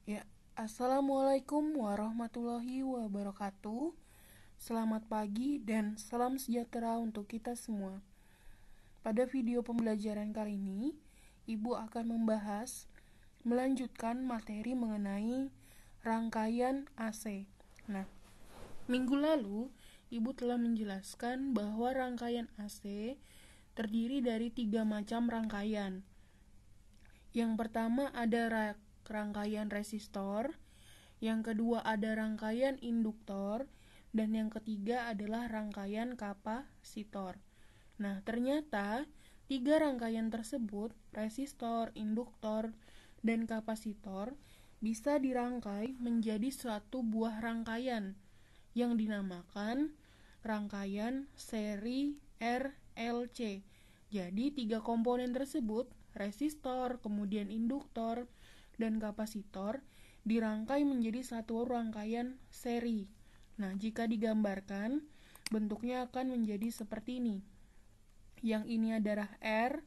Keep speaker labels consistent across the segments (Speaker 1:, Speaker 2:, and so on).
Speaker 1: Ya, Assalamualaikum warahmatullahi wabarakatuh. Selamat pagi dan salam sejahtera untuk kita semua. Pada video pembelajaran kali ini, Ibu akan melanjutkan materi mengenai rangkaian AC. Nah, minggu lalu, Ibu telah menjelaskan bahwa rangkaian AC terdiri dari 3 macam rangkaian. Yang pertama ada rangkaian resistor, yang kedua ada rangkaian induktor, dan yang ketiga adalah rangkaian kapasitor. Nah, ternyata 3 rangkaian tersebut, resistor, induktor, dan kapasitor, bisa dirangkai menjadi suatu buah rangkaian yang dinamakan rangkaian seri RLC. Jadi 3 komponen tersebut, resistor, kemudian induktor, dan kapasitor, dirangkai menjadi satu rangkaian seri. Nah, jika digambarkan, bentuknya akan menjadi seperti ini. Yang ini adalah R,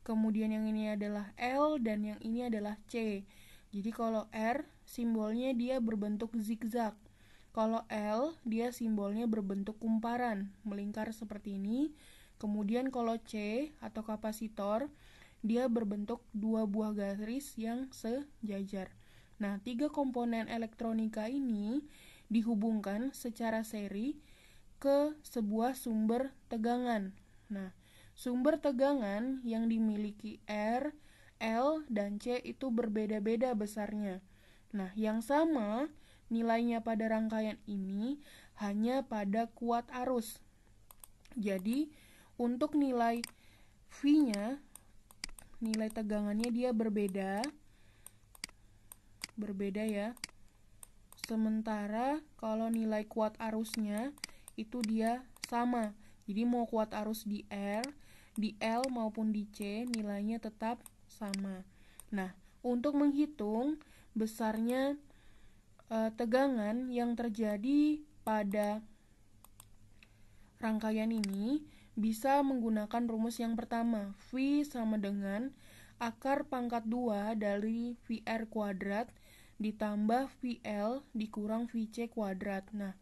Speaker 1: kemudian yang ini adalah L, dan yang ini adalah C. Jadi kalau R, simbolnya dia berbentuk zigzag. Kalau L, dia simbolnya berbentuk kumparan, melingkar seperti ini. Kemudian kalau C atau kapasitor, dia berbentuk 2 buah garis yang sejajar. Nah, 3 komponen elektronika ini dihubungkan secara seri ke sebuah sumber tegangan. Nah, sumber tegangan yang dimiliki R, L, dan C itu berbeda-beda besarnya. Nah, yang sama nilainya pada rangkaian ini hanya pada kuat arus. Jadi, untuk nilai V-nya, nilai tegangannya dia berbeda ya. Sementara kalau nilai kuat arusnya itu dia sama. Jadi mau kuat arus di R, di L maupun di C nilainya tetap sama. Nah, untuk menghitung besarnya tegangan yang terjadi pada rangkaian ini bisa menggunakan rumus yang pertama. V sama dengan akar pangkat 2 dari VR kuadrat ditambah VL dikurang VC kuadrat. Nah,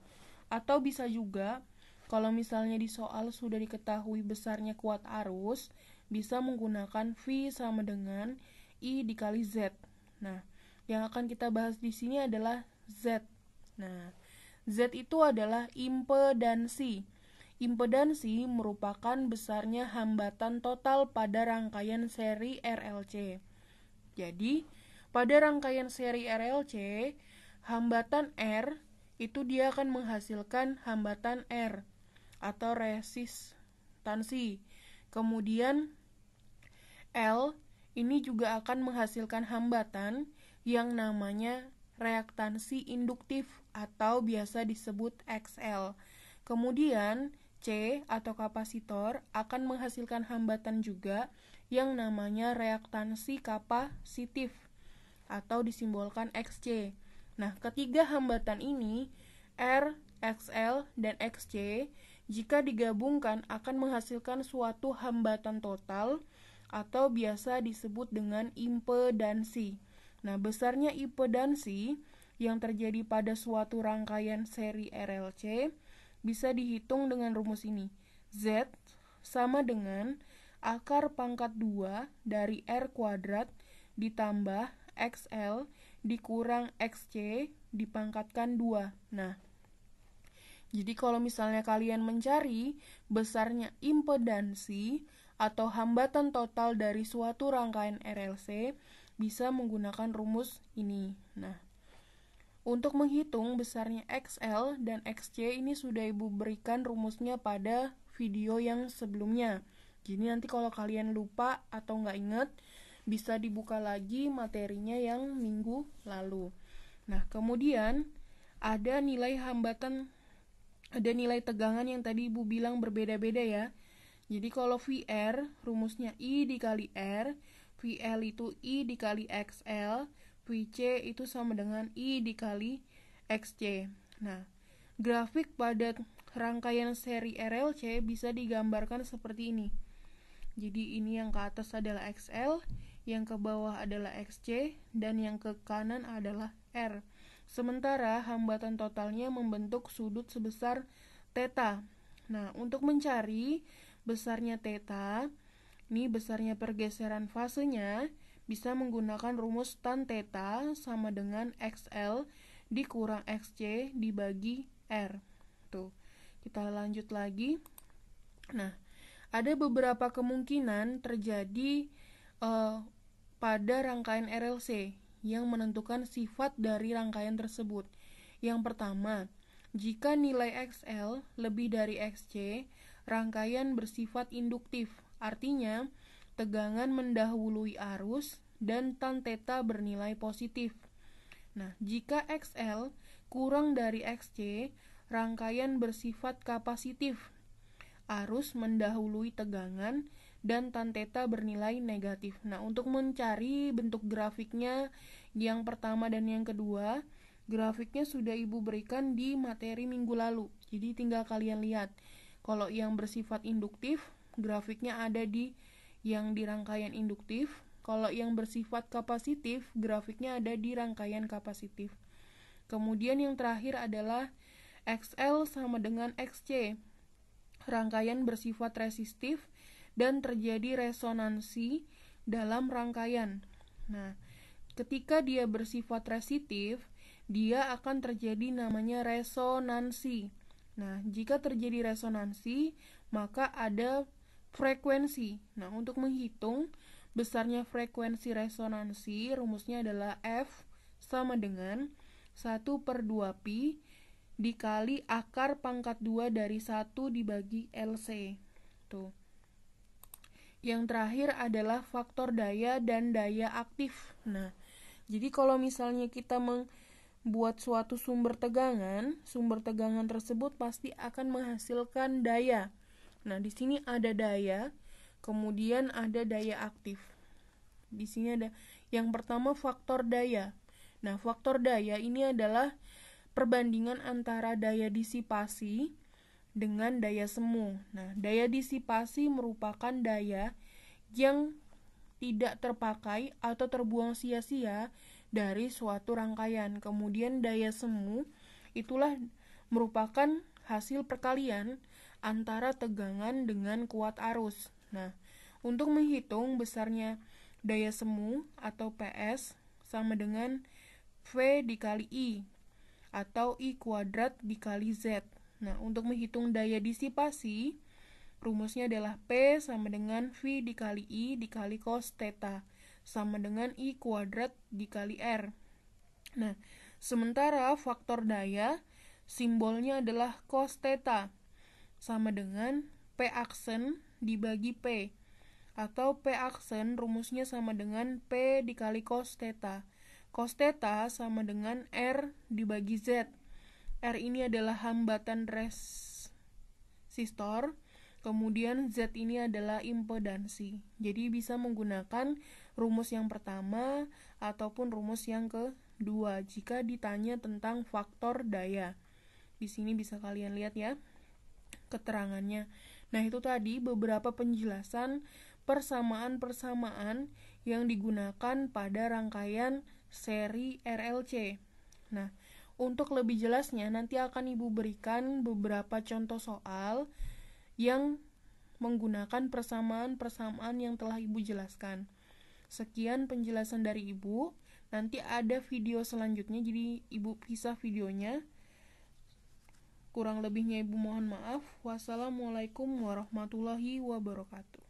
Speaker 1: atau bisa juga kalau misalnya di soal sudah diketahui besarnya kuat arus, bisa menggunakan V sama dengan I dikali Z. Nah, yang akan kita bahas di sini adalah Z. Nah, Z itu adalah impedansi. Impedansi merupakan besarnya hambatan total pada rangkaian seri RLC. Jadi, pada rangkaian seri RLC, hambatan R itu dia akan menghasilkan hambatan R atau resistansi. Kemudian L ini juga akan menghasilkan hambatan yang namanya reaktansi induktif atau biasa disebut XL. Kemudian C atau kapasitor akan menghasilkan hambatan juga yang namanya reaktansi kapasitif atau disimbolkan XC. Nah, ketiga hambatan ini R, XL, dan XC jika digabungkan akan menghasilkan suatu hambatan total atau biasa disebut dengan impedansi. Nah, besarnya impedansi yang terjadi pada suatu rangkaian seri RLC bisa dihitung dengan rumus ini. Z sama dengan akar pangkat 2 dari R kuadrat ditambah XL dikurang XC dipangkatkan 2. Nah, jadi kalau misalnya kalian mencari besarnya impedansi atau hambatan total dari suatu rangkaian RLC, bisa menggunakan rumus ini. Nah, untuk menghitung besarnya XL dan XC ini sudah Ibu berikan rumusnya pada video yang sebelumnya. Jadi nanti kalau kalian lupa atau nggak ingat, bisa dibuka lagi materinya yang minggu lalu. Nah, kemudian ada nilai tegangan yang tadi Ibu bilang berbeda-beda ya. Jadi kalau VR rumusnya I dikali R, VL itu I dikali XL, VC itu sama dengan I dikali XC. Nah, grafik pada rangkaian seri RLC bisa digambarkan seperti ini. Jadi ini yang ke atas adalah XL, yang ke bawah adalah XC, dan yang ke kanan adalah R. Sementara hambatan totalnya membentuk sudut sebesar theta. Nah, untuk mencari besarnya theta, ini besarnya pergeseran fasenya, bisa menggunakan rumus tan theta sama dengan XL dikurang XC dibagi R. Tuh, kita lanjut lagi. Nah, ada beberapa kemungkinan terjadi pada rangkaian RLC yang menentukan sifat dari rangkaian tersebut. Yang pertama, jika nilai XL lebih dari XC, rangkaian bersifat induktif, artinya tegangan mendahului arus dan tan theta bernilai positif. Nah, jika XL kurang dari XC, rangkaian bersifat kapasitif, arus mendahului tegangan dan tan theta bernilai negatif. Nah, untuk mencari bentuk grafiknya yang pertama dan yang kedua, grafiknya sudah Ibu berikan di materi minggu lalu. Jadi tinggal kalian lihat. Kalau yang bersifat induktif, grafiknya ada di yang di rangkaian induktif. Kalau yang bersifat kapasitif, grafiknya ada di rangkaian kapasitif. Kemudian yang terakhir adalah XL sama dengan XC. Rangkaian bersifat resistif dan terjadi resonansi dalam rangkaian. Nah, ketika dia bersifat resistif, dia akan terjadi namanya resonansi. Nah, jika terjadi resonansi, maka ada frekuensi. Nah, untuk menghitung besarnya frekuensi resonansi, rumusnya adalah F sama dengan 1/2pi dikali akar pangkat 2 dari 1 dibagi LC. Tuh. Yang terakhir adalah faktor daya dan daya aktif. Nah, jadi kalau misalnya kita membuat suatu sumber tegangan tersebut pasti akan menghasilkan daya. Nah, di sini ada daya, kemudian ada daya aktif. Di sini ada yang pertama faktor daya. Nah, faktor daya ini adalah perbandingan antara daya disipasi dengan daya semu. Nah, daya disipasi merupakan daya yang tidak terpakai atau terbuang sia-sia dari suatu rangkaian. Kemudian daya semu itulah merupakan hasil perkalian antara tegangan dengan kuat arus. Nah, untuk menghitung besarnya daya semu atau PS sama dengan V dikali I atau I kuadrat dikali Z. Nah, untuk menghitung daya disipasi, rumusnya adalah P sama dengan V dikali I dikali cos theta sama dengan I kuadrat dikali R. Nah, sementara faktor daya simbolnya adalah cos theta sama dengan P aksen dibagi P, atau P aksen rumusnya sama dengan P dikali cos theta. Cos theta sama dengan R dibagi Z. R ini adalah hambatan resistor, kemudian Z ini adalah impedansi. Jadi bisa menggunakan rumus yang pertama ataupun rumus yang kedua jika ditanya tentang faktor daya. Di sini bisa kalian lihat ya keterangannya. Nah, itu tadi beberapa penjelasan persamaan-persamaan yang digunakan pada rangkaian seri RLC. Nah, untuk lebih jelasnya nanti akan Ibu berikan beberapa contoh soal yang menggunakan persamaan-persamaan yang telah Ibu jelaskan. Sekian penjelasan dari Ibu. Nanti ada video selanjutnya, jadi Ibu pisah videonya. Kurang lebihnya Ibu mohon maaf. Wassalamualaikum warahmatullahi wabarakatuh.